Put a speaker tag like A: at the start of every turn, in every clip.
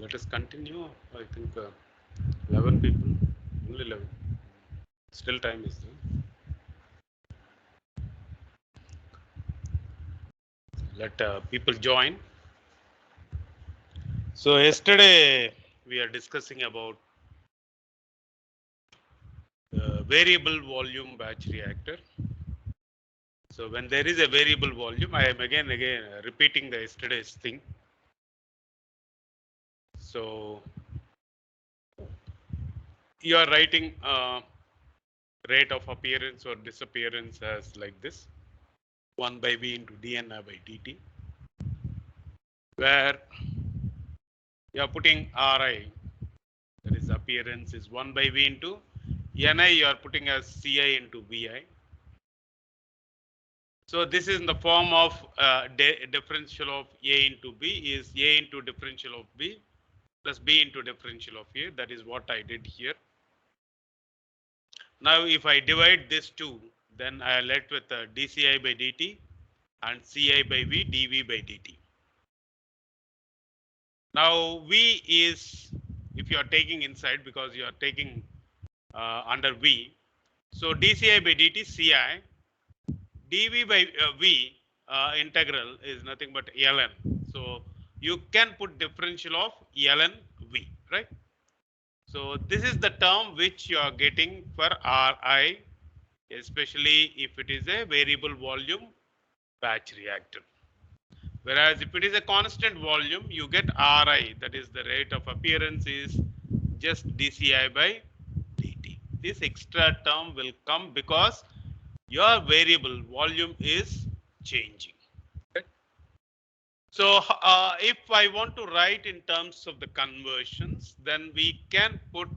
A: let us continue. I think 11 people, only 11. Still time is there. Let people join. So yesterday we are discussing about variable volume batch reactor. So when there is a variable volume, I am again repeating the yesterday's thing. So you are writing rate of appearance or disappearance as like this, 1 by V into dNA by dt, where you are putting Ri, that is appearance, is 1 by V into Ni, you are putting as Ci into Vi. So this is in the form of differential of A into B is A into differential of B plus B into differential of A. That is what I did here. Now if I divide this two, then I am left with dCi by dt and Ci by V dV by dt. Now V is, if you are taking inside, because you are taking under V, so dCi by dt Ci, dV by V integral is nothing but ln. So you can put differential of ln V, right? So this is the term which you are getting for Ri, especially if it is a variable volume batch reactor. Whereas if it is a constant volume, you get Ri, that is the rate of appearance is just dCi by dt. This extra term will come because your variable volume is changing. Okay. So if I want to write in terms of the conversions, then we can put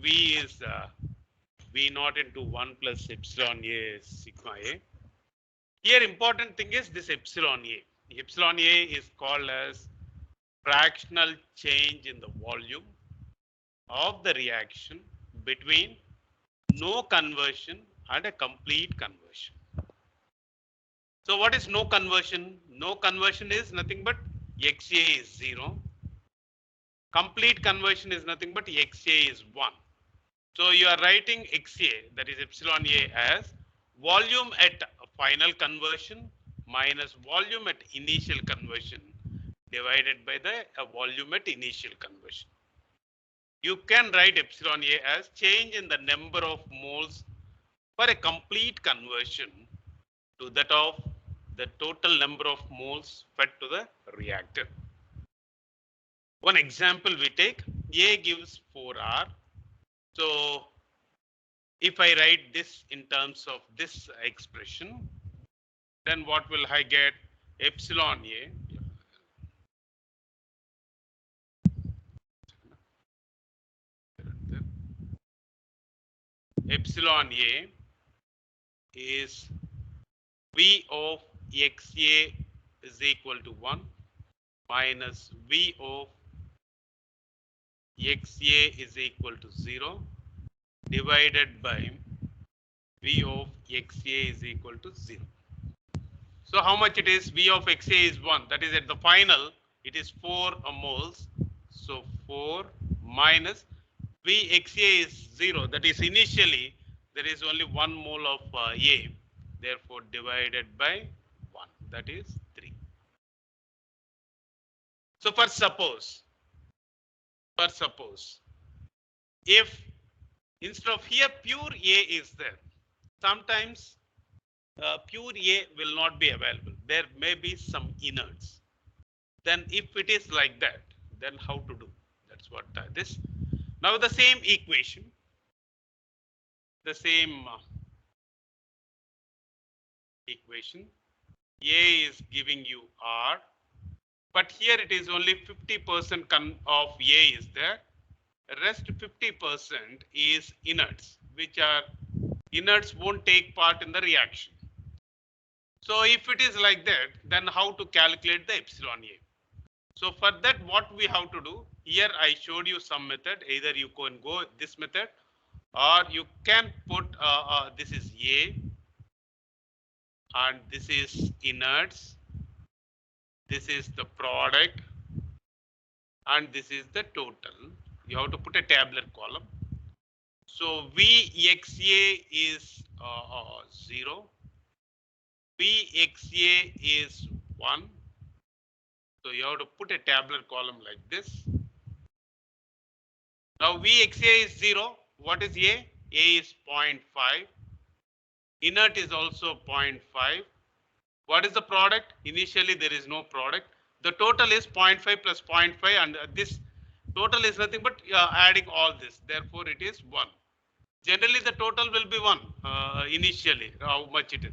A: V is V naught into 1 plus epsilon A sigma A. Here important thing is this epsilon A. Epsilon A is called as fractional change in the volume of the reaction between no conversion and a complete conversion. So what is no conversion? No conversion is nothing but XA is 0. Complete conversion is nothing but XA is 1. So you are writing XA, that is epsilon A, as volume at final conversion minus volume at initial conversion divided by the volume at initial conversion. You can write epsilon A as change in the number of moles for a complete conversion to that of the total number of moles fed to the reactor. One example we take, A gives 4R. So if I write this in terms of this expression, then what will I get? Epsilon A. Epsilon A is V of XA is equal to 1 minus V of XA is equal to 0 divided by V of XA is equal to 0. So how much it is? V of XA is 1. That is at the final, it is 4 moles. So 4 minus V XA is 0. That is initially there is only 1 mole of A. Therefore divided by 1. That is 3. So for suppose, if instead of here pure A is there, sometimes pure A will not be available. There may be some inerts. Then if it is like that, then how to do? That's what this. Now the same equation, the same equation, A is giving you R, but here it is only 50% of A is there. Rest 50% is inerts, which are inerts won't take part in the reaction. So if it is like that, then how to calculate the epsilon A? So for that, what we have to do, here I showed you some method. Either you can go this method or you can put this is A and this is inerts, this is the product, and this is the total. You have to put a tabular column. So VXA is 0, VXA is 1. So you have to put a tabular column like this. Now VXA is 0. What is A? A is 0.5. Inert is also 0.5. What is the product? Initially there is no product. The total is 0.5 plus 0.5, and this total is nothing but adding all this. Therefore it is 1. Generally the total will be 1 initially, how much it is.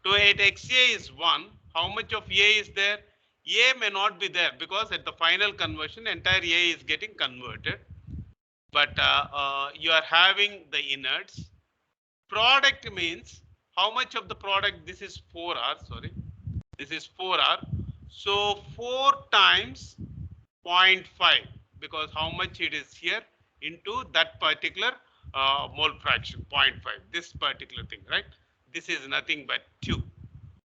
A: To at XA is 1, how much of A is there? A may not be there because at the final conversion entire A is getting converted. But you are having the inerts. Product means how much of the product? This is 4R, sorry. This is 4R. So 4 times 0.5, because how much it is here into that particular mole fraction, 0.5, this particular thing, right? This is nothing but 2.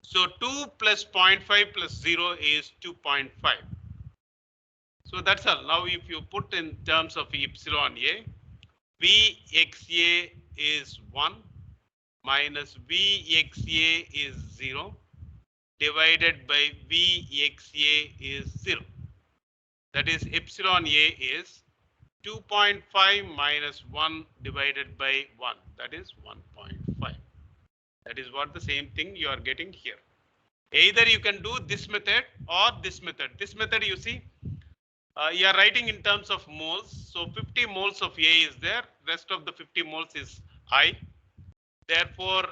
A: So 2 plus 0.5 plus 0 is 2.5. So that's all. Now if you put in terms of epsilon A, Vxa is 1 minus Vxa is 0 divided by Vxa is 0. That is epsilon A is 2.5 minus 1 divided by 1. That is 1.5. That is what the same thing you are getting here. Either you can do this method or this method. This method, you see, you are writing in terms of moles. So 50 moles of A is there. Rest of the 50 moles is I. Therefore,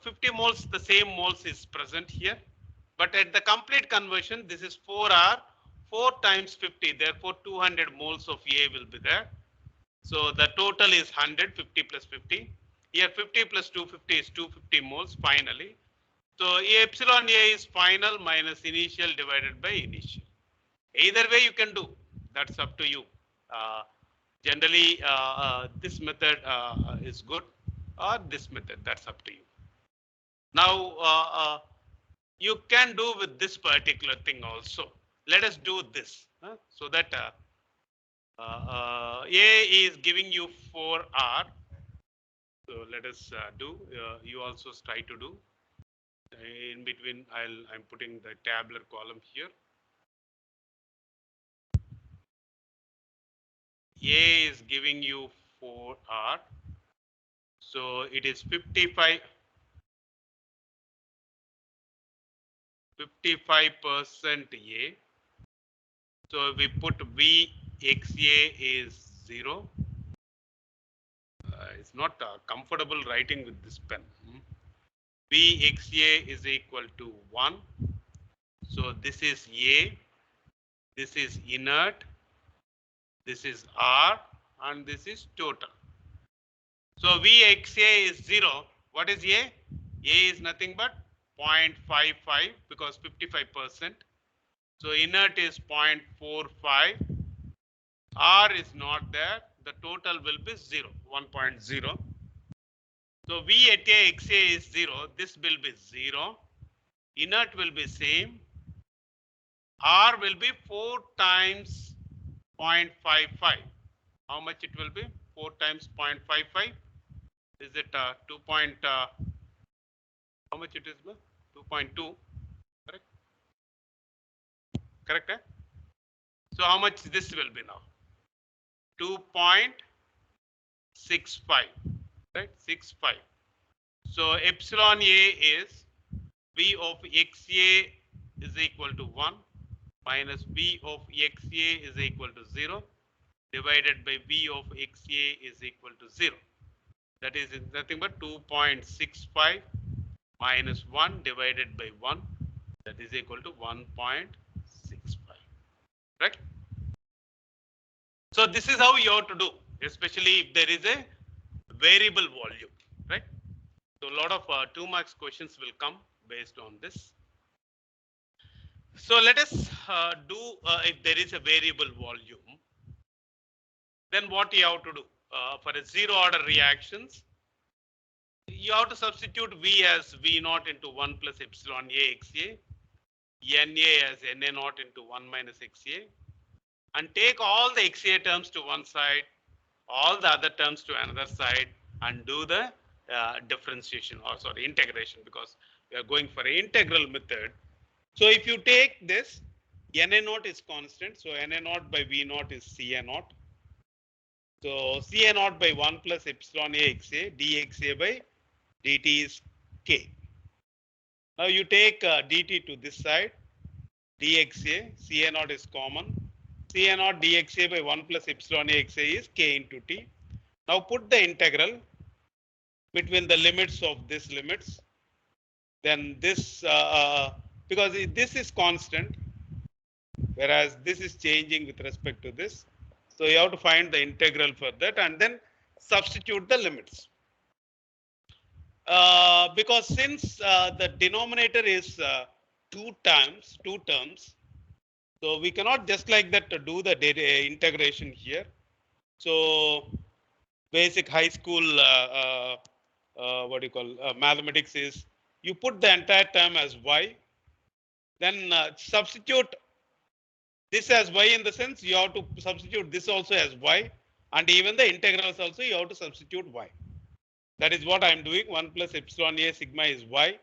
A: 50 moles, the same moles is present here. But at the complete conversion, this is 4R, 4 times 50. Therefore, 200 moles of A will be there. So the total is 100, 50 plus 50. Here 50 plus 250 is 250 moles finally. So epsilon A is final minus initial divided by initial. Either way you can do. That's up to you. Generally, this method is good, or this method. That's up to you. Now, you can do with this particular thing also. Let us do this so that A is giving you 4R. So let us do. You also try to do. In between, I'm putting the tabular column here. A is giving you 4R. So it is 55% A. So we put VXA is 0. It's not comfortable writing with this pen. VXA is equal to 1. So this is A, this is inert, this is R, and this is total. So VXA is 0. What is A? A is nothing but 0.55 because 55%. So inert is 0.45. R is not there. The total will be 0, 1.0. So V at A XA is 0. This will be 0. Inert will be same. R will be 4 times 0.55. How much it will be? 4 times 0.55. Is it 2. How much it is? 2.2. Correct? Correct? Eh? So how much this will be now? 2.65. Right? 65. So epsilon A is V of XA is equal to 1 minus V of XA is equal to 0 divided by V of XA is equal to 0. That is nothing but 2.65 minus 1 divided by 1. That is equal to 1.65. Right? So this is how you have to do, especially if there is a variable volume. Right? So a lot of 2 marks questions will come based on this. So let us do if there is a variable volume, then what you have to do for a zero order reactions, you have to substitute V as V naught into 1 plus epsilon A XA, NA as NA naught into 1 minus XA, and take all the XA terms to one side, all the other terms to another side, and do the differentiation, or sorry, integration, because we are going for an integral method. So if you take this, NA naught is constant, so NA naught by V naught is CA naught. So CA naught by 1 plus epsilon A XA, dXA by dt is K. Now you take dt to this side, dXA, CA naught is common. CA naught dXA by 1 plus epsilon A XA is K into T. Now put the integral between the limits of this limits. Then this, because this is constant, whereas this is changing with respect to this. So you have to find the integral for that and then substitute the limits. Because since the denominator is two terms, so we cannot just like that to do the integration here. So basic high school, what do you call, mathematics is you put the entire term as y, then substitute this as y, in the sense you have to substitute this also as y, and even the integrals also you have to substitute y. That is what I am doing. 1 plus epsilon A sigma is y.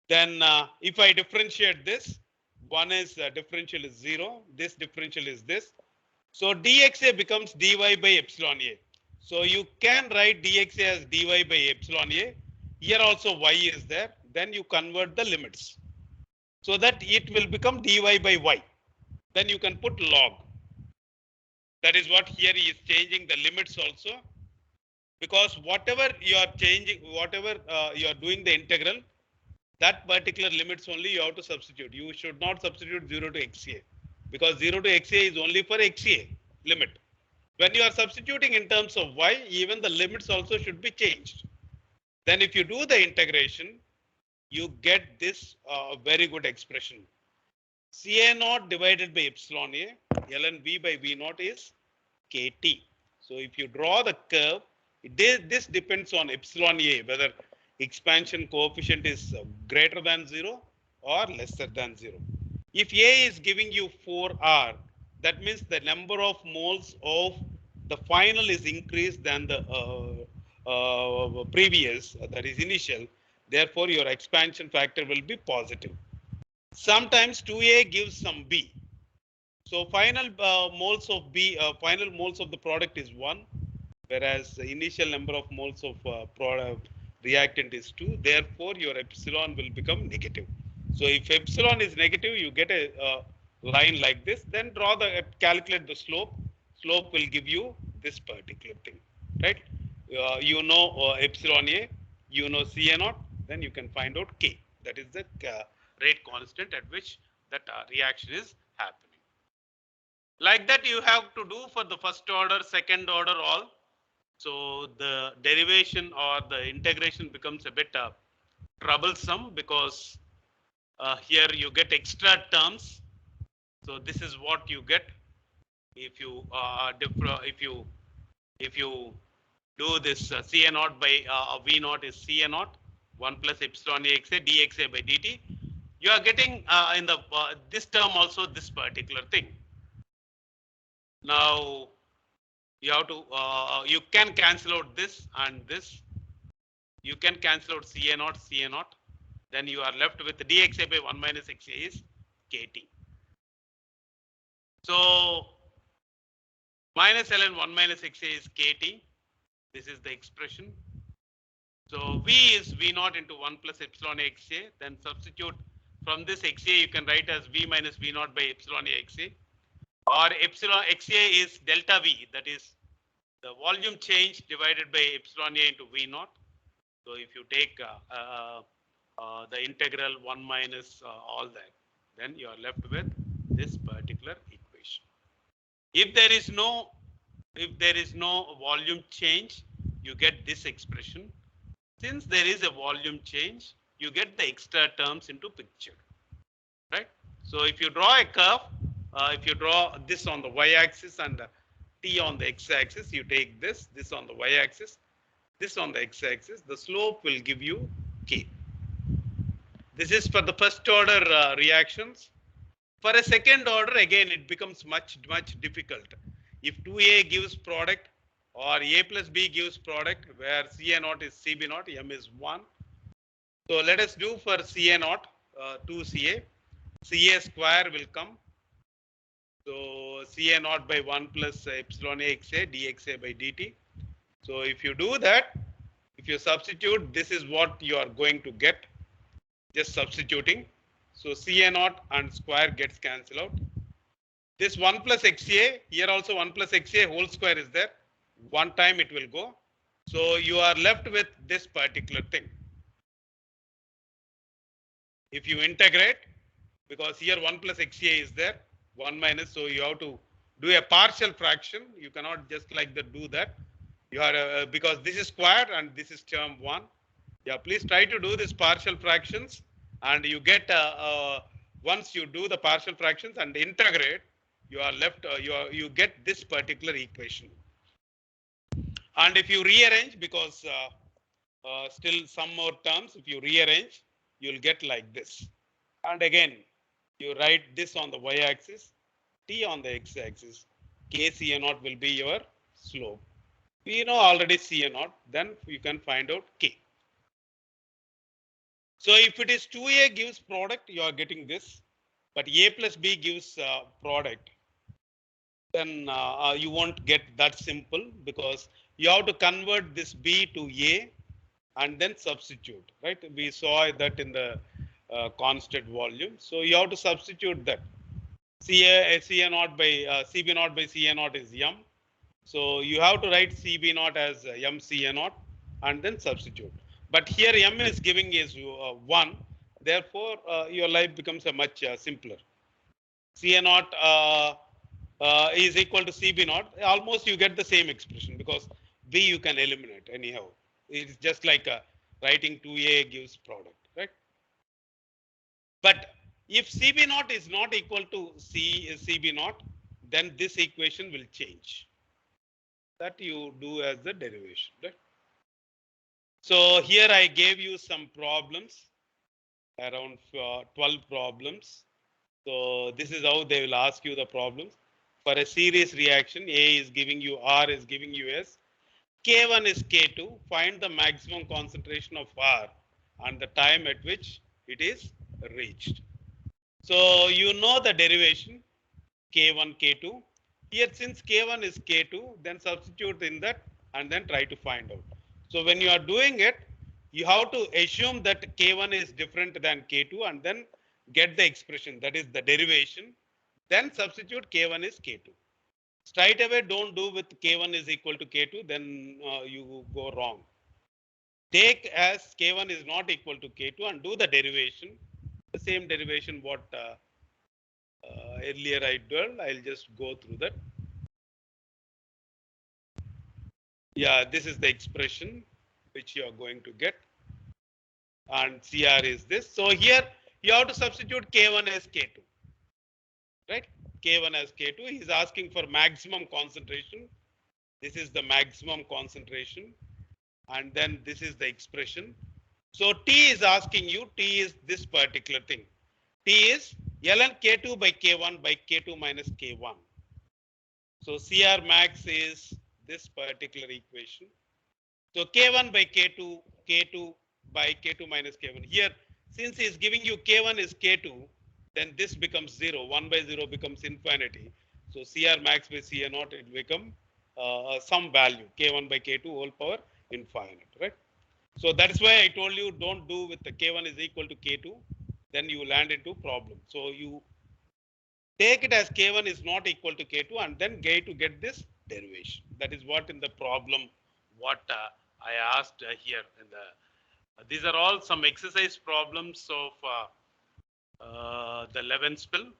A: Then if I differentiate this, one is differential is 0, this differential is this. So dxa becomes dy by epsilon A. So you can write dxa as dy by epsilon A. Here also y is there. Then you convert the limits so that it will become dy by y. Then you can put log. That is what here he is changing the limits also, because whatever you are changing, whatever you are doing the integral, that particular limits only you have to substitute. You should not substitute 0 to xa, because 0 to xa is only for xa limit. When you are substituting in terms of y, even the limits also should be changed. Then if you do the integration, you get this very good expression. Ca naught divided by epsilon A, ln V by V naught is Kt. So if you draw the curve, this depends on epsilon A, whether expansion coefficient is greater than 0 or lesser than 0. If A is giving you 4R, that means the number of moles of the final is increased than the previous, that is initial. Therefore, your expansion factor will be positive. Sometimes 2A gives some B. So final moles of B, final moles of the product is 1, whereas the initial number of moles of product reactant is 2. Therefore, your epsilon will become negative. So if epsilon is negative, you get a line like this. Then draw the calculate the slope. Slope will give you this particular thing, right? You know epsilon A, you know Ca naught. Then you can find out K. That is the rate constant at which that reaction is happening. Like that you have to do for the first order, second order, all. So the derivation or the integration becomes a bit troublesome, because here you get extra terms. So this is what you get if you if you do this Ca naught by V naught is Ca naught 1 plus epsilon A xa dxa by dt. You are getting in the this term also this particular thing. Now you have to you can cancel out this and this. You can cancel out Ca naught. Then you are left with dxa by 1 minus xa is Kt. So minus ln 1 minus xa is Kt. This is the expression. So V is V naught into 1 plus epsilon A xa. Then substitute from this xa, you can write as V minus V naught by epsilon A xa. Or epsilon xa is delta V, that is the volume change divided by epsilon A into V naught. So if you take the integral 1 minus all that, then you are left with this particular equation. If there is no volume change, you get this expression. Since there is a volume change, you get the extra terms into picture, right? So if you draw a curve, if you draw this on the y-axis and T on the x-axis, you take this on the y-axis. this on the x-axis, the slope will give you k. This is for the first order reactions. For a second order, again, it becomes much difficult. If 2a gives product or a plus b gives product where Ca naught is Cb naught, m is 1. So let us do for Ca naught, 2Ca. Ca square will come. So Ca naught by 1 plus epsilon a xa dxa by dt. So if you do that, if you substitute, this is what you are going to get. Just substituting. So Ca naught and square gets cancelled out. This 1 plus xa, here also 1 plus xa whole square is there. One time it will go. So you are left with this particular thing. If you integrate, because here 1 plus xa is there, 1 minus, so you have to do a partial fraction. You cannot just like that do that. You are because this is square and this is term 1. Yeah, please try to do this partial fractions, and you get once you do the partial fractions and integrate, you are left you get this particular equation. And if you rearrange, because still some more terms, if you rearrange, you'll get like this. And again, you write this on the y-axis, t on the x-axis. Kca naught will be your slope. We know already Ca naught, then you can find out k. So if it is 2a gives product, you are getting this, but a plus b gives product, then you won't get that simple, because you have to convert this b to a and then substitute, right? We saw that in the constant volume. So you have to substitute that. Ca naught by Cb naught by Ca naught is m. So you have to write Cb naught as m Ca naught and then substitute. But here m is giving is 1. Therefore, your life becomes a much simpler. Ca naught is equal to Cb naught. Almost you get the same expression, because b you can eliminate anyhow. It's just like writing 2a gives product, right? But if Cb naught is not equal to Cb naught, then this equation will change. That you do as the derivation, right? So here I gave you some problems, around 12 problems. So this is how they will ask you the problems. For a series reaction, A is giving you R is giving you S. K1 is K2. Find the maximum concentration of R and the time at which it is reached. So you know the derivation, K1, K2. Here, since K1 is K2, then substitute in that and then try to find out. So when you are doing it, you have to assume that K1 is different than K2 and then get the expression, that is the derivation. Then substitute K1 is K2. Straight away, don't do with K1 is equal to K2, then you go wrong. Take as K1 is not equal to K2 and do the derivation. The same derivation what earlier I did. I'll just go through that. Yeah, this is the expression which you are going to get. And CR is this. So here you have to substitute K1 as K2. Right? K1 as K2. He's asking for maximum concentration. This is the maximum concentration. And then this is the expression. So T is asking you, T is this particular thing. T is ln K2 by K1 by K2 minus K1. So CR max is this particular equation. So K1 by K2, K2 by K2 minus K1. Here, since he is giving you K1 is K2, then this becomes 0. 1 by 0 becomes infinity. So CR max by CA naught, it become some value, K1 by K2 whole power infinite, right? So that's why I told you don't do with the K1 is equal to K2, then you land into problem. So you take it as K1 is not equal to K2 and then get this derivation. That is what in the problem, what I asked here in the, these are all some exercise problems of the Levenspiel.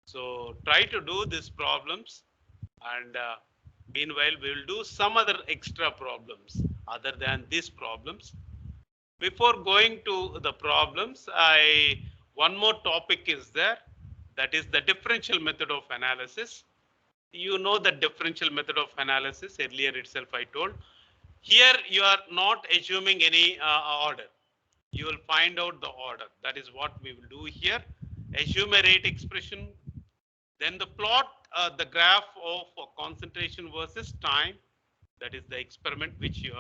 A: So try to do these problems, and meanwhile we will do some other extra problems other than these problems. Before going to the problems, one more topic is there, that is the differential method of analysis. You know the differential method of analysis, earlier itself I told. Here you are not assuming any order. You will find out the order. That is what we will do here. Assume a rate expression, then the plot the graph of concentration versus time. That is the experiment which you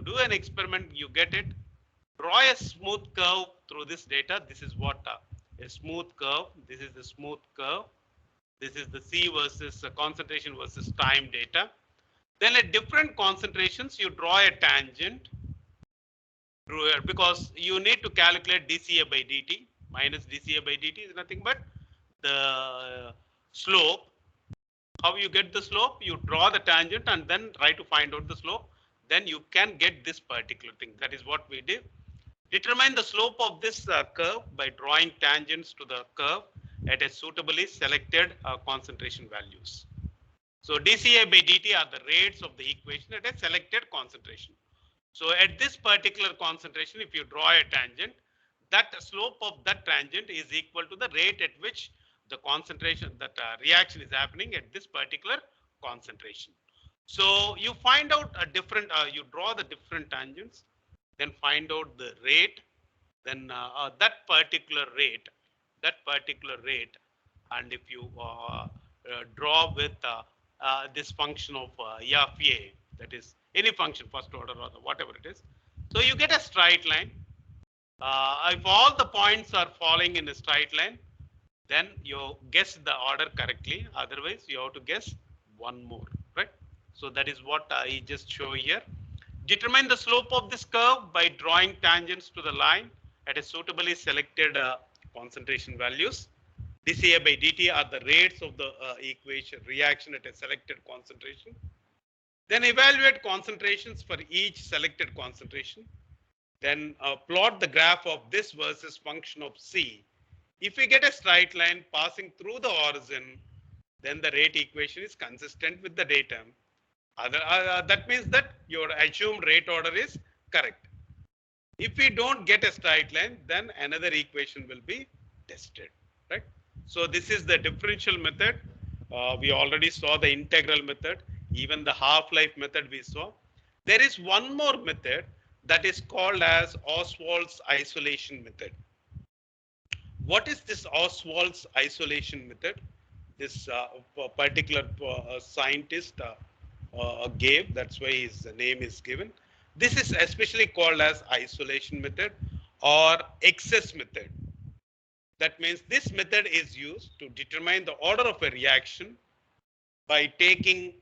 A: do an experiment, you get it. Draw a smooth curve through this data. This is what a smooth curve. This is the smooth curve. This is the C versus concentration versus time data. Then at different concentrations, you draw a tangent through here because you need to calculate dCA by dt. Minus dCA by dt is nothing but the slope. How you get the slope? You draw the tangent and then try to find out the slope. Then you can get this particular thing. That is what we did. Determine the slope of this curve by drawing tangents to the curve at a suitably selected concentration values. So dCA by dt are the rates of the equation at a selected concentration. So at this particular concentration, if you draw a tangent, that slope of that tangent is equal to the rate at which the concentration, that reaction is happening at this particular concentration. So you find out a different, you draw the different tangents, then find out the rate, then that particular rate, and if you draw with this function of FA, that is any function, first order or whatever it is. So you get a straight line. If all the points are falling in a straight line, then you guess the order correctly. Otherwise, you have to guess one more, right? So that is what I just show here. Determine the slope of this curve by drawing tangents to the line at a suitably selected concentration values. dCA by dt are the rates of the equation reaction at a selected concentration. Then evaluate concentrations for each selected concentration. Then plot the graph of this versus function of C. If we get a straight line passing through the origin, then the rate equation is consistent with the data. That means that your assumed rate order is correct. If we don't get a straight line, then another equation will be tested, right? So this is the differential method. We already saw the integral method, even the half-life method we saw. There is one more method that is called as Ostwald's isolation method. What is this Ostwald's isolation method? This particular scientist gave, that's why his name is given. This is especially called as isolation method or excess method. That means this method is used to determine the order of a reaction by taking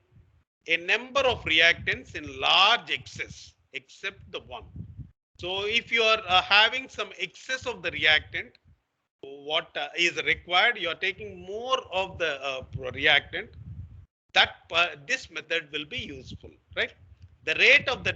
A: a number of reactants in large excess except the one. So if you are having some excess of the reactant, what is required, you are taking more of the reactant, that this method will be useful, right? The rate of the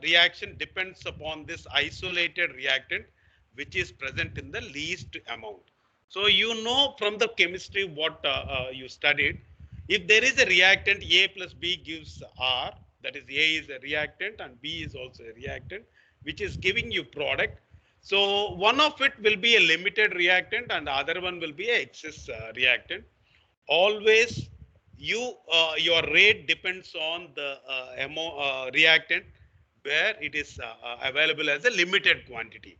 A: reaction depends upon this isolated reactant which is present in the least amount. So you know from the chemistry what you studied, if there is a reactant A plus B gives R, that is A is a reactant and B is also a reactant, which is giving you product. So one of it will be a limited reactant and the other one will be a excess reactant. Always your rate depends on the reactant where it is available as a limited quantity.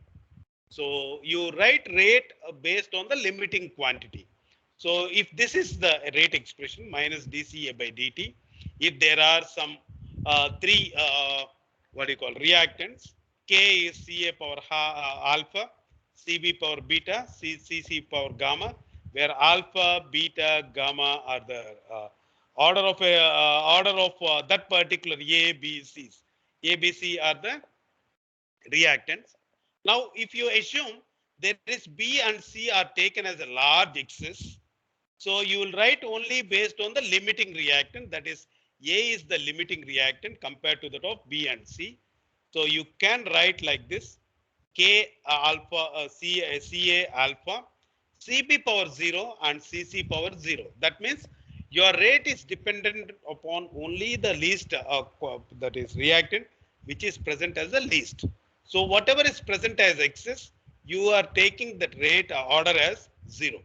A: So you write rate based on the limiting quantity. So if this is the rate expression minus dCA by dt, if there are some three what do you call reactants, K is Ca power alpha, Cb power beta, Cc power gamma, where alpha, beta, gamma are the order of that particular A, B, C's. A, B, C are the reactants. Now, if you assume there is B and C are taken as a large excess, so you will write only based on the limiting reactant, that is A is the limiting reactant compared to that of B and C. So you can write like this, K alpha, Ca alpha, Cb power 0 and Cc power 0. That means your rate is dependent upon only the least that is reactant which is present as the least. So whatever is present as excess, you are taking that rate order as 0.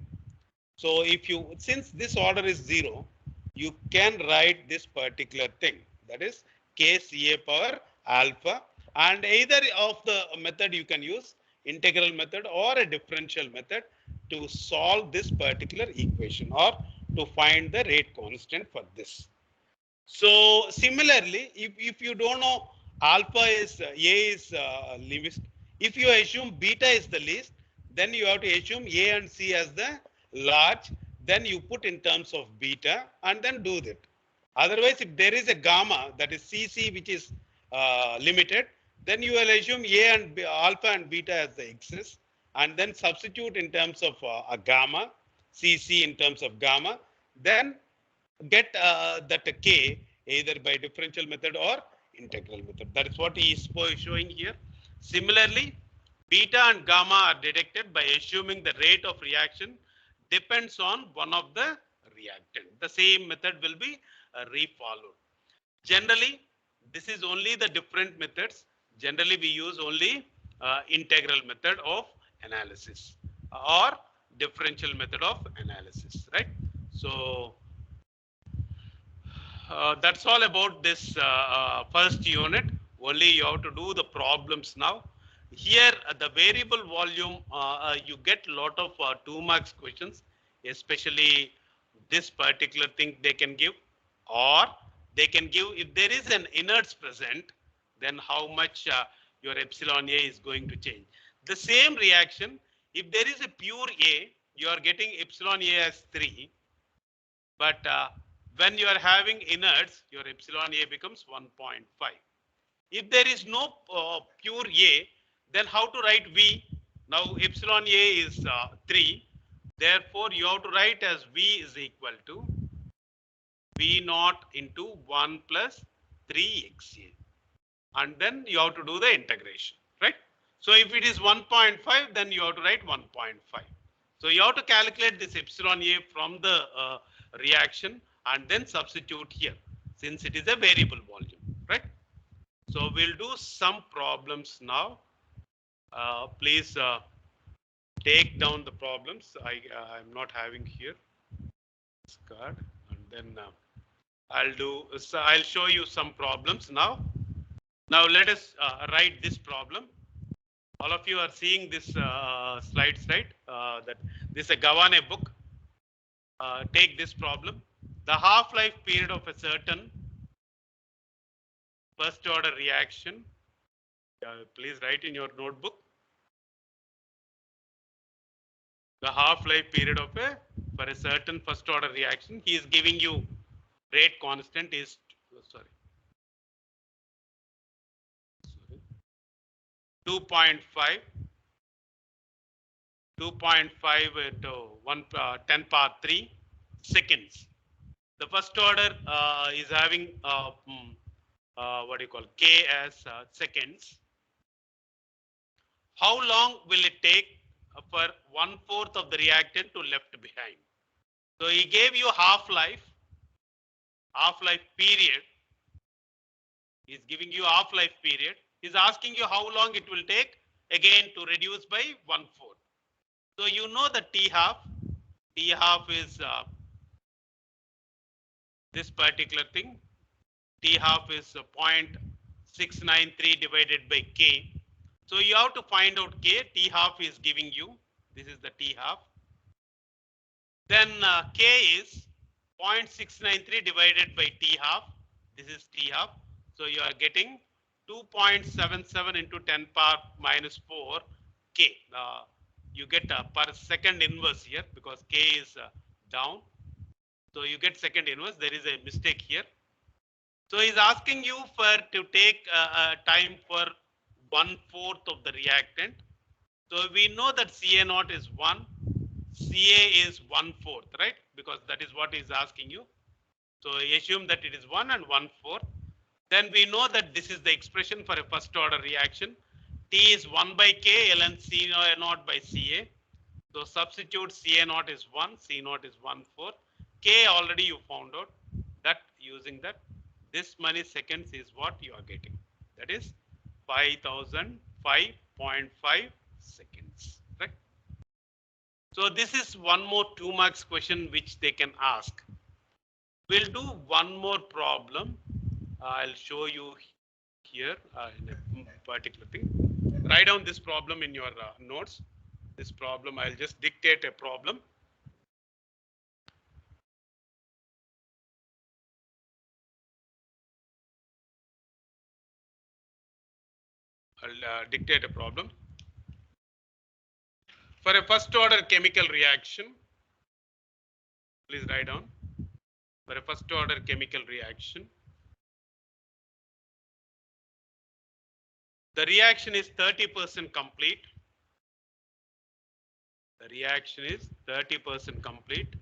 A: So if you, since this order is 0, you can write this particular thing, that is K Ca power alpha, and either of the method you can use, integral method or a differential method, to solve this particular equation or to find the rate constant for this. So similarly, if you don't know alpha is A is least, if you assume beta is the least, then you have to assume A and C as the large, then you put in terms of beta and then do that. Otherwise, if there is a gamma, that is CC, which is limited, then you will assume A and alpha and beta as the x's, and then substitute in terms of a gamma, CC in terms of gamma, then get that K either by differential method or integral method. That is what he is showing here. Similarly, beta and gamma are detected by assuming the rate of reaction depends on one of the reactant. The same method will be refollowed. Generally, this is only the different methods. Generally, we use only integral method of analysis or differential method of analysis, right? So that's all about this first unit. Only you have to do the problems now. Here, the variable volume, you get a lot of 2 marks questions, especially this particular thing they can give, or they can give if there is an inerts present, then how much your epsilon A is going to change. The same reaction, if there is a pure A, you are getting epsilon A as 3, but when you are having inerts, your epsilon A becomes 1.5. If there is no pure A, then how to write V? Now epsilon A is 3. Therefore, you have to write as V is equal to V naught into 1 plus 3xa. And then you have to do the integration, right? So if it is 1.5, then you have to write 1.5. So you have to calculate this epsilon A from the reaction and then substitute here, since it is a variable volume, right? So we'll do some problems now. Please take down the problems. I'm not having here this card, and then I'll show you some problems now. Now let us write this problem. All of you are seeing this slides, right? That this is a Gawane book. Take this problem. The half-life period of a certain first order reaction. Please write in your notebook. The half-life period of for a certain first order reaction. He is giving you rate constant is 2.5. 2.5 into 10 power 3 seconds. The first order is having what do you call K as seconds. How long will it take for 1/4 of the reactant to left behind? So he gave you half-life period. He's giving you half-life period. He's asking you how long it will take again to reduce by 1/4. So you know the T half. T half is this particular thing. T half is 0.693 divided by K. So you have to find out K. T half is giving you. This is the T half. Then K is 0.693 divided by T half. This is T half. So you are getting 2.77 into 10 power minus 4 K. You get per second inverse here because K is down. So you get second inverse. There is a mistake here. So he's asking you to take time for 1/4 of the reactant. So we know that Ca naught is 1, Ca is 1/4, right? Because that is what he's asking you. So assume that it is 1 and 1/4. Then we know that this is the expression for a first order reaction. T is 1 by K ln C naught by Ca. So substitute Ca naught is 1, C naught is 1/4. K already you found out that using that. This many seconds is what you are getting. That is 5005.5 seconds. Right? So this is one more 2 marks question which they can ask. We'll do one more problem. I'll show you here in a particular thing. Write down this problem in your notes. This problem, I'll just dictate a problem. I'll dictate a problem. For a first order chemical reaction, please write down. For a first order chemical reaction, the reaction is 30% complete. The reaction is 30% complete.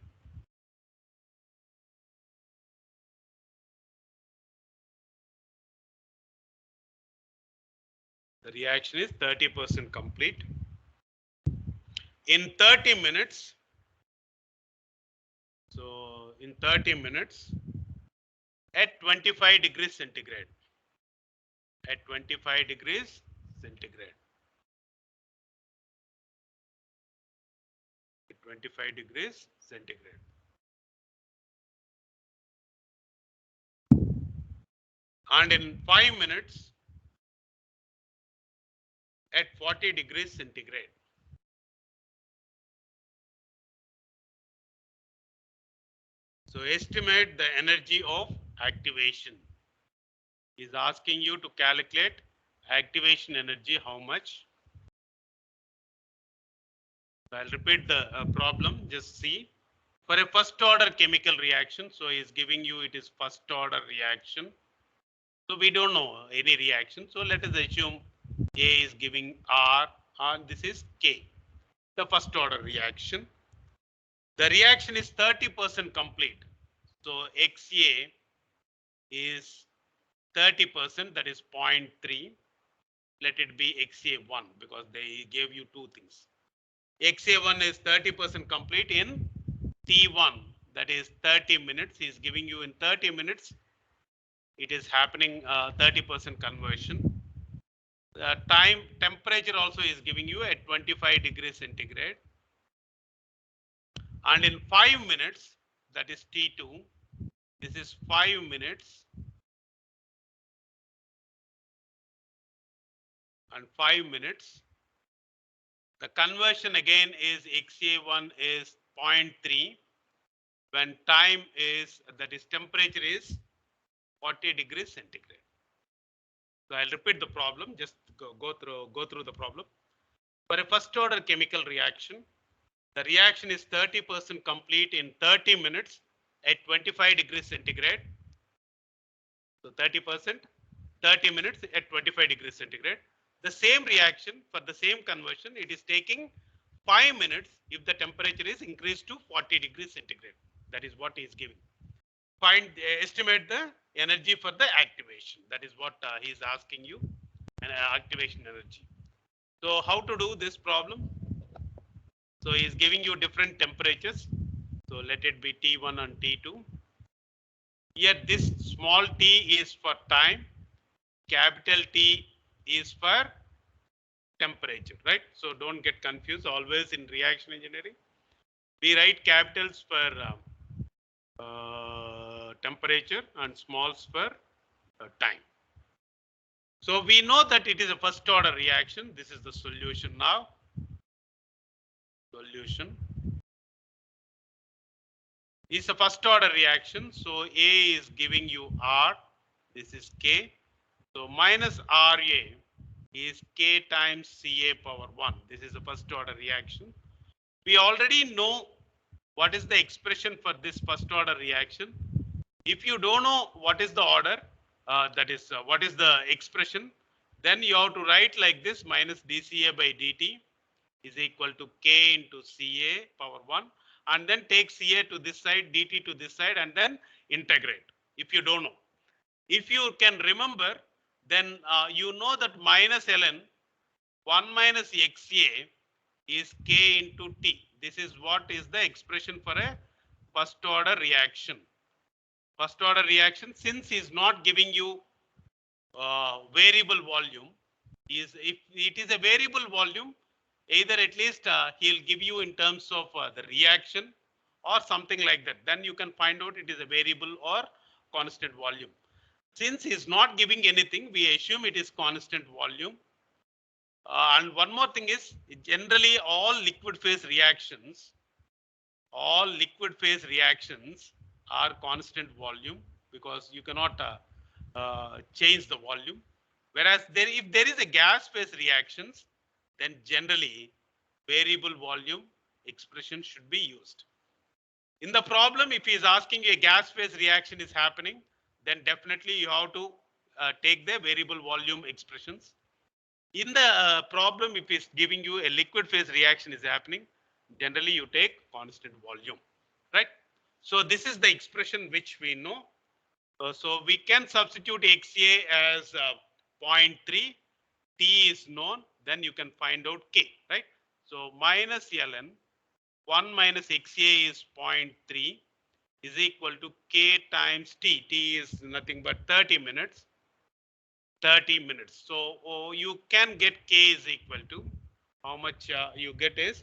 A: The reaction is 30% complete. In 30 minutes, so in 30 minutes, at 25 degrees centigrade, at 25 degrees centigrade, at 25 degrees centigrade. And in 5 minutes, at 40 degrees centigrade. So estimate the energy of activation. Is asking you to calculate activation energy, how much. I'll repeat the problem, just see. For a first order chemical reaction, so he is giving you it is first order reaction. So we don't know any reaction. So let us assume A is giving R and this is K, the first order reaction. The reaction is 30% complete. So XA is 30%, that is 0.3. Let it be XA1 because they gave you two things. XA1 is 30% complete in T1, that is 30 minutes. He is giving you in 30 minutes. It is happening 30% conversion. Temperature also is giving you at 25 degrees centigrade. And in 5 minutes, that is T2, this is 5 minutes. And 5 minutes. The conversion again is XA1 is 0.3. When time is, that is temperature is 40 degrees centigrade. So I'll repeat the problem, just go through the problem. For a first order chemical reaction, the reaction is 30% complete in 30 minutes at 25 degrees centigrade. So 30%, 30 minutes at 25 degrees centigrade. The same reaction for the same conversion, it is taking 5 minutes if the temperature is increased to 40 degrees centigrade. That is what he is giving. Estimate the energy for the activation. That is what he is asking you, and activation energy. So how to do this problem? So he is giving you different temperatures. So let it be T1 and T2. Here this small t is for time, capital T is for temperature, right? So don't get confused. Always in reaction engineering, we write capitals for temperature and smalls for time. So we know that it is a first order reaction. This is the solution now. Solution is a first order reaction. So A is giving you R. This is K. So minus RA is K times Ca power 1. This is the first order reaction. We already know what is the expression for this first order reaction. If you don't know what is the order, that is what is the expression, then you have to write like this: minus dCA by dt is equal to K into Ca power 1, and then take Ca to this side, dt to this side, and then integrate. If you don't know, if you can remember, then you know that minus ln 1 minus Xa is K into T. This is what is the expression for a first order reaction. First order reaction, since he is not giving you variable volume, if it is a variable volume, either at least he'll give you in terms of the reaction or something like that. Then you can find out it is a variable or constant volume. Since he's not giving anything, we assume it is constant volume. And one more thing is, generally all liquid phase reactions are constant volume, because you cannot change the volume. Whereas if there is a gas phase reactions, then generally variable volume expression should be used. In the problem, if he is asking a gas phase reaction is happening, then definitely you have to take the variable volume expressions. In the problem, if it's giving you a liquid phase reaction is happening, generally you take constant volume, right? So this is the expression which we know. So we can substitute XA as 0.3, T is known, then you can find out K, right? So minus ln 1 minus XA is 0.3 is equal to K times T. T is nothing but 30 minutes. 30 minutes. So you can get K is equal to how much you get is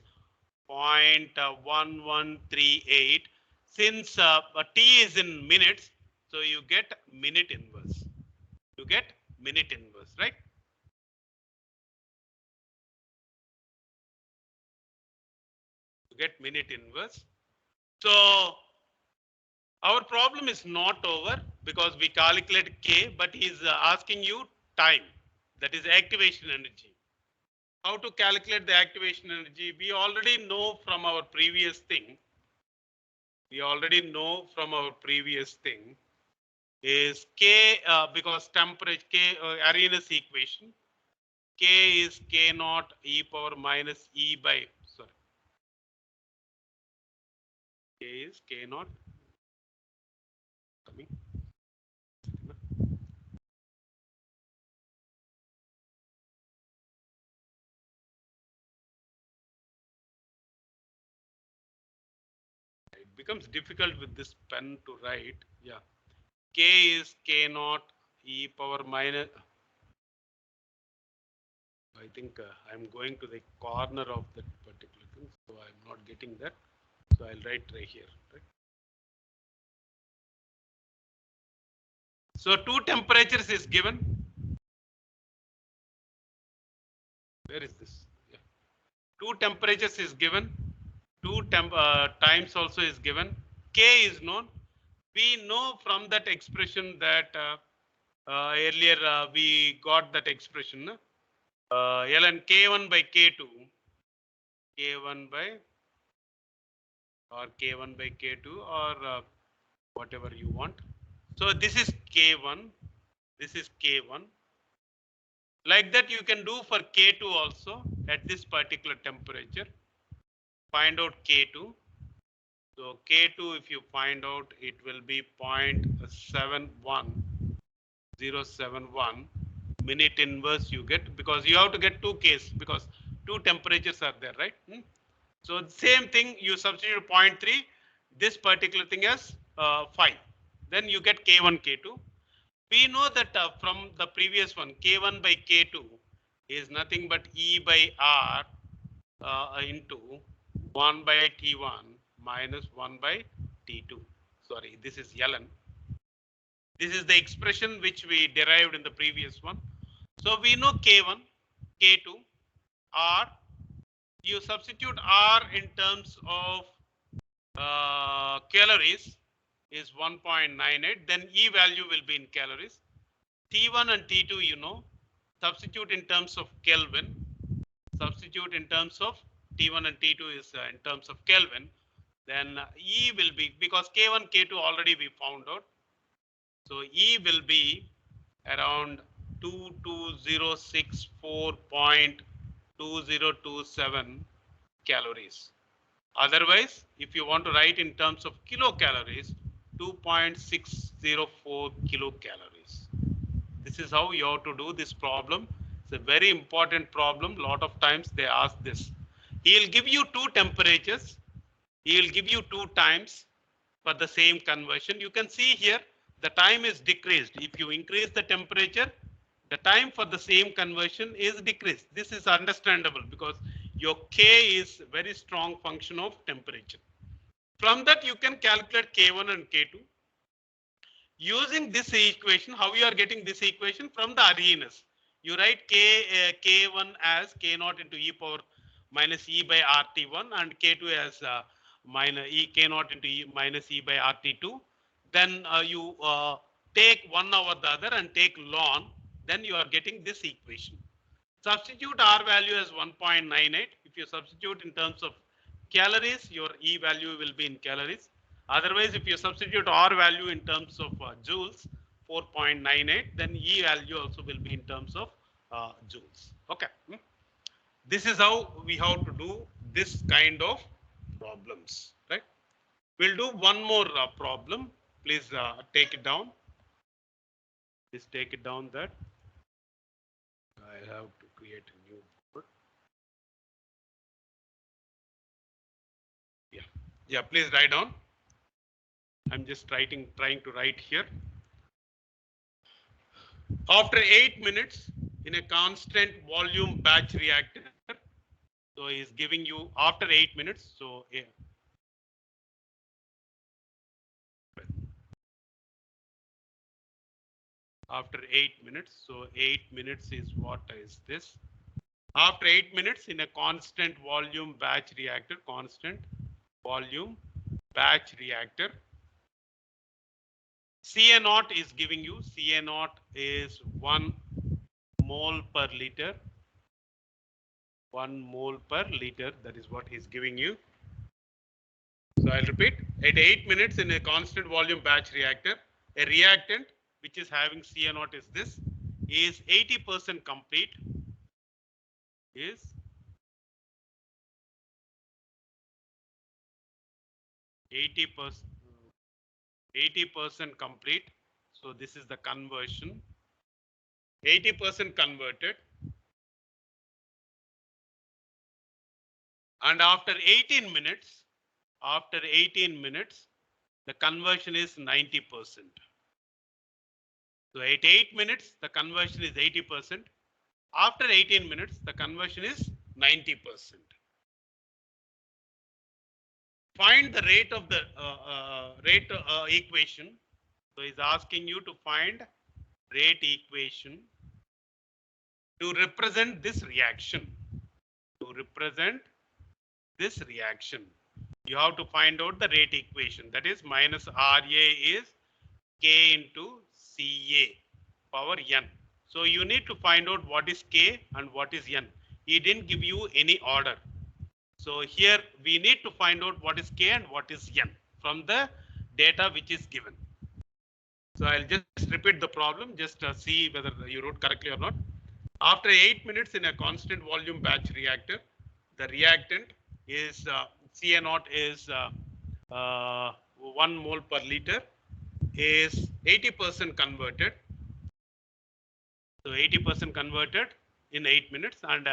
A: 0.1138. Since T is in minutes, so you get minute inverse. You get minute inverse, right? You get minute inverse. So our problem is not over because we calculate K, but he's asking you time, that is activation energy. How to calculate the activation energy? We already know from our previous thing. Is K because temperature K Arrhenius equation. K is K naught e power minus E by sorry. K is K naught coming. It becomes difficult with this pen to write. Yeah. K is K naught e power minus. I think I'm going to the corner of that particular thing, so I'm not getting that. So I'll write right here. Right? So two temperatures is given. Where is this? Yeah. Two temperatures is given. Two times also is given. K is known. We know from that expression that earlier we got that expression. Ln K1 by K2. K1 by or K1 by K2 or whatever you want. So this is K1. This is K1. Like that you can do for K2 also at this particular temperature. Find out K2. So K2 if you find out it will be 0.71071 minute inverse you get, because you have to get two Ks because two temperatures are there, right? So same thing you substitute 0.3, this particular thing as 5. Then you get K1, K2. We know that from the previous one, K1 by K2 is nothing but E by R into 1 by T1 minus 1 by T2. Sorry, this is ln. This is the expression which we derived in the previous one. So we know K1, K2, R. You substitute R in terms of calories is 1.98. Then E value will be in calories. T1 and T2, you know, substitute in terms of Kelvin. Substitute in terms of T1 and T2 is in terms of Kelvin. Then E will be, because K1, K2 already we found out. So E will be around 2264.2027 calories. Otherwise, if you want to write in terms of kilocalories, 2.604 kilocalories. This is how you have to do this problem. It's a very important problem. Lot of times they ask this. He'll give you two temperatures. He'll give you two times for the same conversion. You can see here the time is decreased. If you increase the temperature, the time for the same conversion is decreased. This is understandable because your K is very strong function of temperature. From that you can calculate K1 and K2. Using this equation, how you are getting this equation? From the Arrhenius. You write K1 as K0 into e power minus e by RT1 and K2 as minus e K0 into e minus e by RT2. Then you take one over the other and take ln. Then you are getting this equation. Substitute R value as 1.98. If you substitute in terms of calories, your E value will be in calories. Otherwise, if you substitute R value in terms of joules, 4.98, then E value also will be in terms of joules. Okay. This is how we have to do this kind of problems, right? We'll do one more problem. Please take it down. Please take it down that. I have to create a new board. Yeah, please write down. I'm just trying to write here. After 8 minutes in a constant volume batch reactor, so he's giving you after 8 minutes. So yeah. After 8 minutes, so 8 minutes is what is this? After 8 minutes in a constant volume batch reactor, constant volume batch reactor, Ca0 is giving you, Ca0 is 1 mole per liter, 1 mole per liter, that is what he's giving you. So I'll repeat, at 8 minutes in a constant volume batch reactor, a reactant which is having Ca0 is this, is 80% complete, is 80% complete. So this is the conversion, 80% converted, and after 18 minutes, the conversion is 90%. So at 8 minutes, the conversion is 80%. After 18 minutes, the conversion is 90%. Find the rate of the equation. So he's asking you to find rate equation to represent this reaction. To represent this reaction, you have to find out the rate equation. That is minus RA is K into Ca power n. So you need to find out what is K and what is n. He didn't give you any order. So here we need to find out what is K and what is n from the data which is given. So I'll just repeat the problem, just see whether you wrote correctly or not. After 8 minutes in a constant volume batch reactor, the reactant is Ca0 is 1 mole per liter, is 80% converted. So 80% converted in 8 minutes, and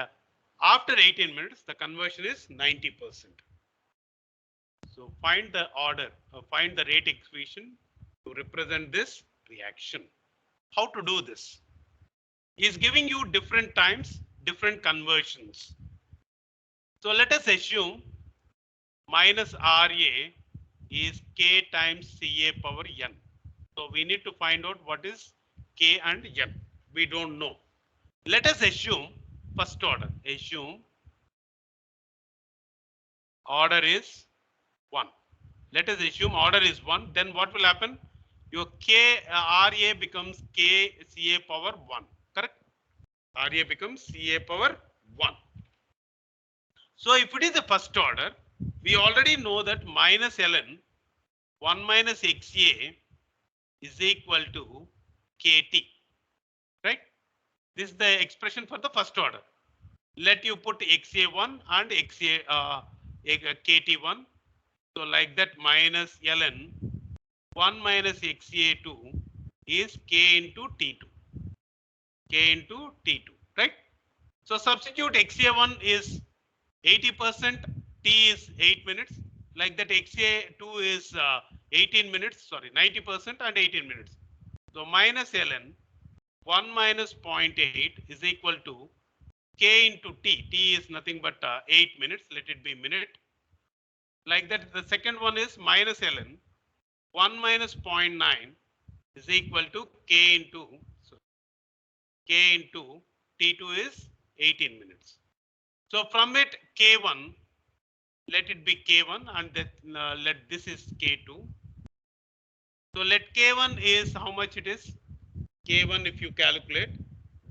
A: after 18 minutes, the conversion is 90%. So find the order, find the rate equation to represent this reaction. How to do this? He is giving you different times, different conversions. So let us assume minus RA is K times Ca power n. So we need to find out what is K and n. We don't know. Let us assume first order. Assume order is 1. Let us assume order is 1. Then what will happen? Your K RA becomes K Ca power 1. Correct? RA becomes Ca power 1. So if it is the first order, we already know that minus ln 1 minus Xa is equal to Kt. Right? This is the expression for the first order. Let you put Xa1 and Kt1. So like that, minus ln 1 minus Xa2 is K into T2. K into T2, right? So substitute Xa1 is 80%, T is 8 minutes. Like that, Xa2 is 18 minutes, sorry, 90% and 18 minutes. So minus ln 1 minus 0.8 is equal to K into T. T is nothing but 8 minutes. Let it be minute. Like that, the second one is minus ln 1 minus 0.9 is equal to K into, so K into T2 is 18 minutes. So from it, K1, let it be K1 and that, let this is K2. So let K1 is how much it is? K1 if you calculate,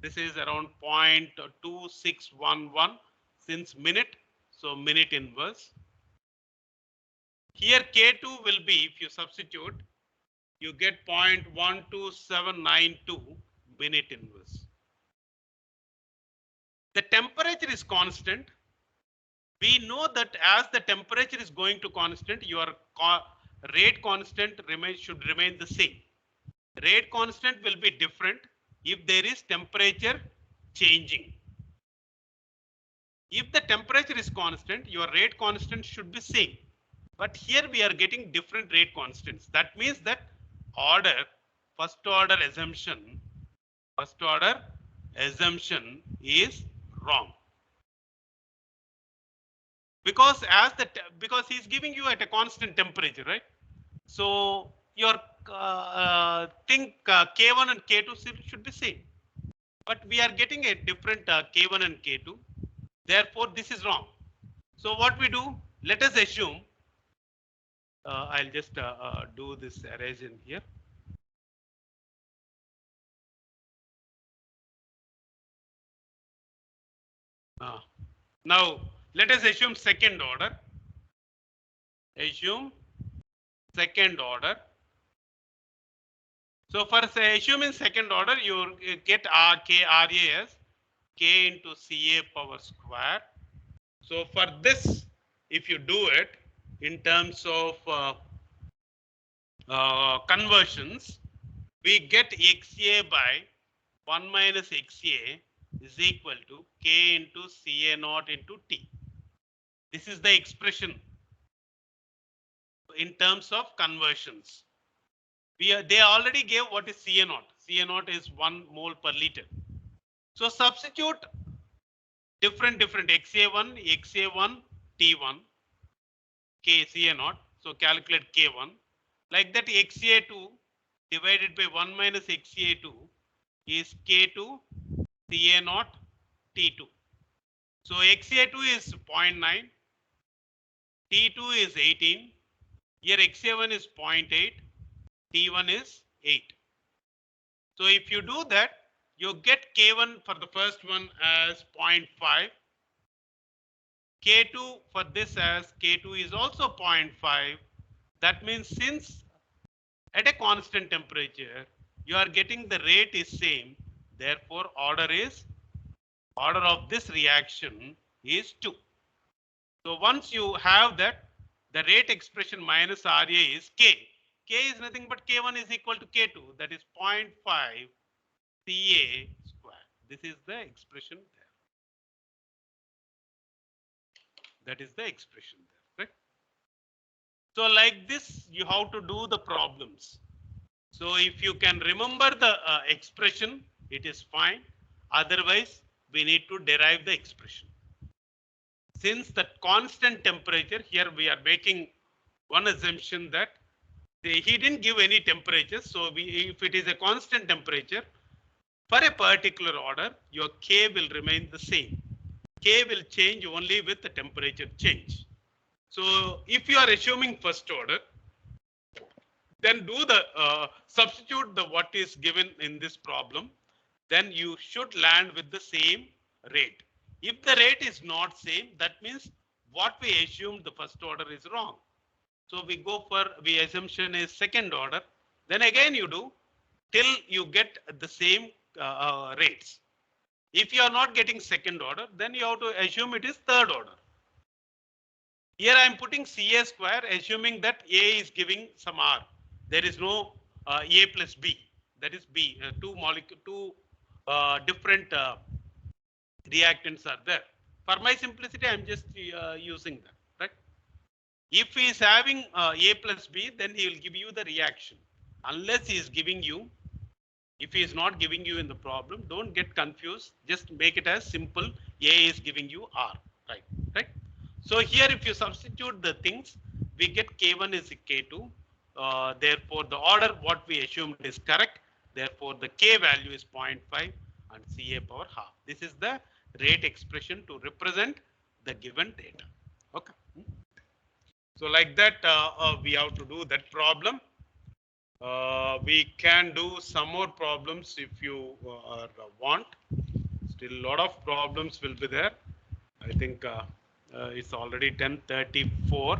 A: this is around 0.2611 since minute. So minute inverse. Here K2 will be, if you substitute, you get 0.12792 minute inverse. The temperature is constant. We know that as the temperature is going to constant, your rate constant should remain the same. Rate constant will be different if there is temperature changing. If the temperature is constant, your rate constant should be same. But here we are getting different rate constants. That means that first order assumption is wrong. Because because he's giving you at a constant temperature, right? So your K1 and K2 should be same. But we are getting a different K1 and K2. Therefore, this is wrong. So what we do, let us assume, I'll just do this erase in here. Now, let us assume second order. Assume second order. So for assuming second order, you get RA as K into CA power square. So for this, if you do it in terms of conversions, we get XA by 1 minus XA is equal to K into CA naught into T. This is the expression in terms of conversions. They already gave what is CA naught. CA naught is 1 mole per liter. So substitute different XA1, T1, K CA naught. So calculate K1. Like that XA2 divided by 1 minus XA2 is K2 CA naught T2. So XA2 is 0.9, T2 is 18. Here XA1 is 0.8, T1 is 8. So if you do that, you get K1 for the first one as 0.5. K2 for this as K2 is also 0.5. That means since at a constant temperature, you are getting the rate is same. Therefore, order of this reaction is 2. So once you have that, the rate expression minus RA is K. K is nothing but K1 is equal to K2. That is 0.5 CA square. This is the expression there. That is the expression there, right? So like this, you have to do the problems. So if you can remember the expression, it is fine. Otherwise, we need to derive the expression. Since the constant temperature, here we are making one assumption that he didn't give any temperature. So if it is a constant temperature, for a particular order, your K will remain the same. K will change only with the temperature change. So if you are assuming first order, then do the substitute the what is given in this problem, then you should land with the same rate. If the rate is not same, that means what we assumed the first order is wrong. So we go for assumption is second order. Then again you do till you get the same rates. If you are not getting second order, then you have to assume it is third order. Here I am putting CA square, assuming that A is giving some R. There is no A plus B. That is B. Two different reactants are there. For my simplicity, I am just using that, right? If he is having A plus B, then he will give you the reaction. Unless he is giving you, if he is not giving you in the problem, don't get confused. Just make it as simple. A is giving you R, right? So here, if you substitute the things, we get K1 is K2, Therefore, the order what we assumed is correct. Therefore, the K value is 0.5 and Ca power half. This is the rate expression to represent the given data. Okay. So like that, we have to do that problem. We can do some more problems if you want. Still, a lot of problems will be there. I think it's already 10:34.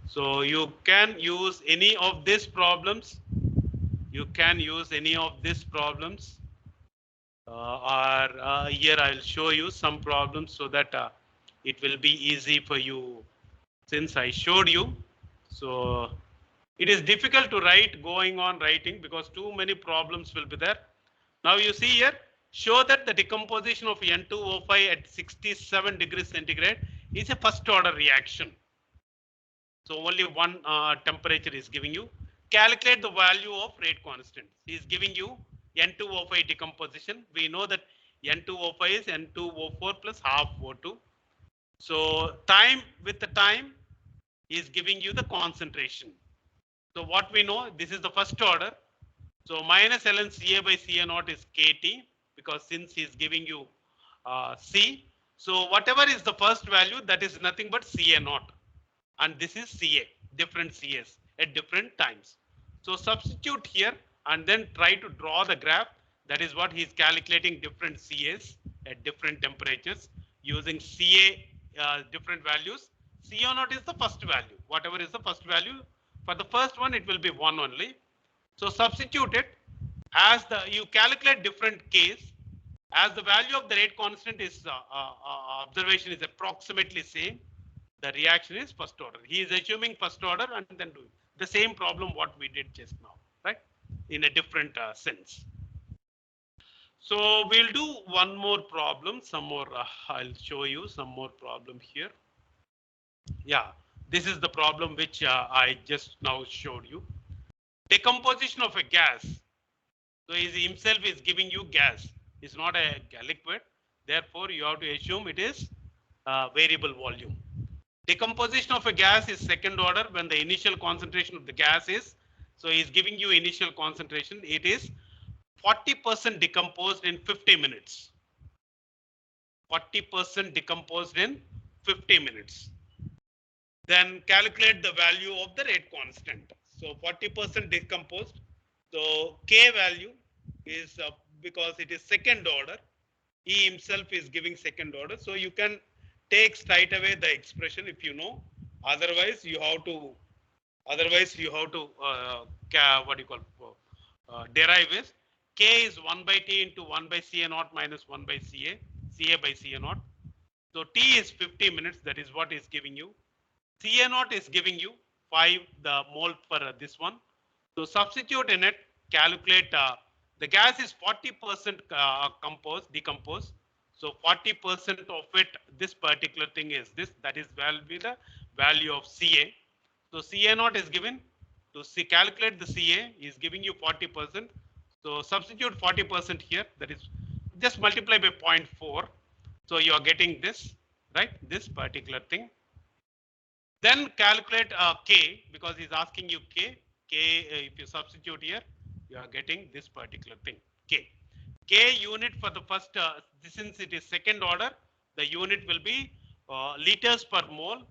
A: So you can use any of these problems. You can use any of these problems. Or here I'll show you some problems so that it will be easy for you since I showed you. So it is difficult to write going on writing because too many problems will be there. Now you see here, show that the decomposition of N2O5 at 67 degrees centigrade is a first order reaction. So only one temperature is giving you. Calculate the value of rate constant. He is giving you N2O5 decomposition. We know that N2O5 is N2O4 plus half O2. So time with the time is giving you the concentration. So what we know, this is the first order. So minus ln Ca by Ca naught is Kt because since he is giving you C. So whatever is the first value, that is nothing but Ca naught. And this is Ca, different Cs at different times. So substitute here and then try to draw the graph. That is what he is calculating different Cas at different temperatures using Ca different values. Ca naught is the first value. Whatever is the first value, for the first one it will be 1 only. So substitute it as you calculate different case as the value of the rate constant is observation is approximately same. The reaction is first order. He is assuming first order and then doing the same problem what we did just now, right? In a different sense. So we'll do one more problem. Some more. I'll show you some more problem here. Yeah, this is the problem which I just now showed you. Decomposition of a gas. So he himself is giving you gas. It's not a liquid. Therefore, you have to assume it is variable volume. Decomposition of a gas is second order when the initial concentration of the gas is. So he's giving you initial concentration. It is 40% decomposed in 50 minutes. 40% decomposed in 50 minutes. Then calculate the value of the rate constant. So 40% decomposed. So K value is because it is second order. He himself is giving second order. So you can take straight away the expression if you know. Otherwise, you have to. Otherwise, you have to what do you call derive is K is 1 by T into 1 by Ca naught minus 1 by Ca. Ca by Ca naught. So T is 50 minutes. That is what is giving you. Ca naught is giving you 5 the mole per this one. So substitute in it. Calculate the gas is 40% decomposed. So 40% of it, this particular thing is this. That is will be the value of Ca. So Ca naught is given. To calculate the Ca is giving you 40%. So substitute 40% here. That is just multiply by 0.4. So you are getting this, right? This particular thing. Then calculate K because he's asking you K. K, if you substitute here, you are getting this particular thing, K. K unit for the first, since it is second order, the unit will be liters per mole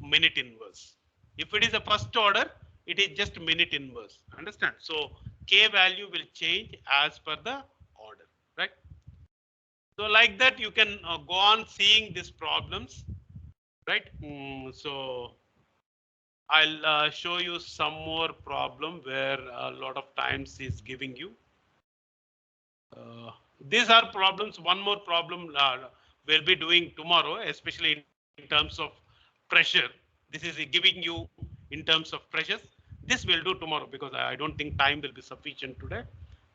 A: minute inverse. If it is a first order, it is just minute inverse. Understand? So K value will change as per the order, right? So like that, you can go on seeing these problems, right? So I'll show you some more problem where a lot of times is giving you. These are problems. One more problem we'll be doing tomorrow, especially in terms of pressure. This is giving you in terms of pressures. This we'll do tomorrow because I don't think time will be sufficient today.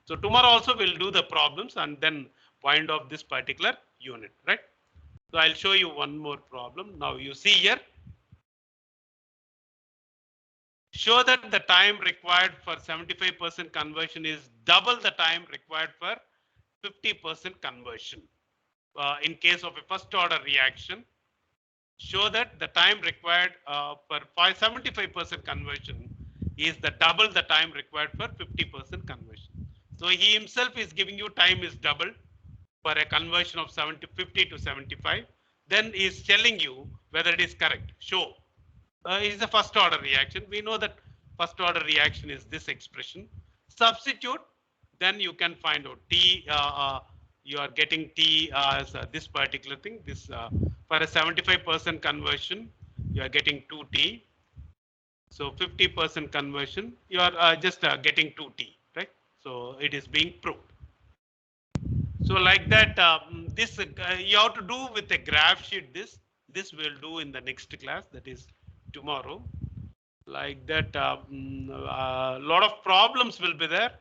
A: So tomorrow also we'll do the problems and then point of this particular unit, right? So I'll show you one more problem. Now you see here. Show that the time required for 75% conversion is double the time required for 50% conversion. In case of a first order reaction, show that the time required for 75% conversion is the double the time required for 50% conversion. So he himself is giving you time is double for a conversion of 50 to 75. Then he is telling you whether it is correct. Show. Is the first order reaction. We know that first order reaction is this expression. Substitute, then you can find out T. You are getting T as this particular thing. This for a 75% conversion, you are getting 2T. So 50% conversion, you are just getting 2T, right? So it is being proved. So like that, this you have to do with a graph sheet. This we'll do in the next class, that is tomorrow. Like that, a lot of problems will be there.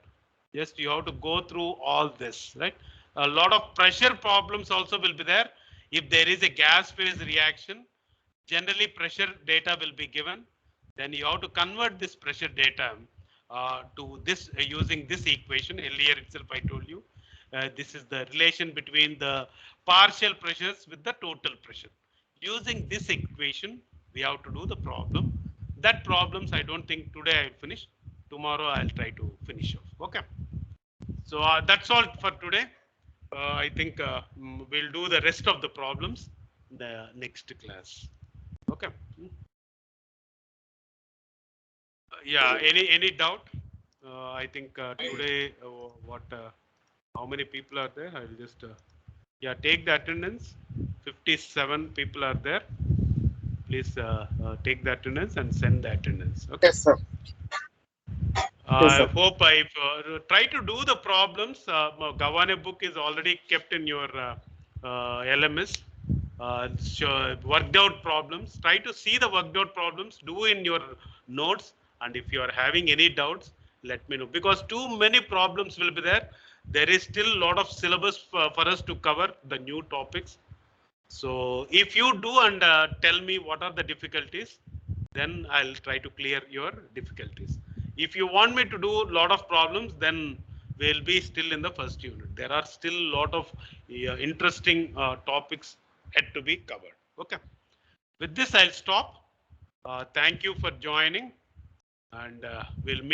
A: Just you have to go through all this, right? A lot of pressure problems also will be there. If there is a gas phase reaction, generally pressure data will be given. Then you have to convert this pressure data to this using this equation. Earlier itself I told you. This is the relation between the partial pressures with the total pressure. Using this equation, we have to do the problem. That problems I don't think today I'll finish. Tomorrow I'll try to finish off. Okay. So that's all for today. I think we'll do the rest of the problems in the next class. Okay. Yeah. Any doubt? I think today what? How many people are there? I'll just yeah, take the attendance. 57 people are there. Please take the attendance and send the attendance. Okay.
B: Yes, sir.
A: I hope I try to do the problems. Gawane book is already kept in your LMS. Worked out problems. Try to see the worked out problems. Do in your notes. And if you are having any doubts, let me know. Because too many problems will be there. There is still a lot of syllabus for us to cover the new topics. So if you do and tell me what are the difficulties, then I'll try to clear your difficulties. If you want me to do a lot of problems, then we'll be still in the first unit. There are still a lot of interesting topics yet to be covered. Okay. With this, I'll stop. Thank you for joining, and we'll meet.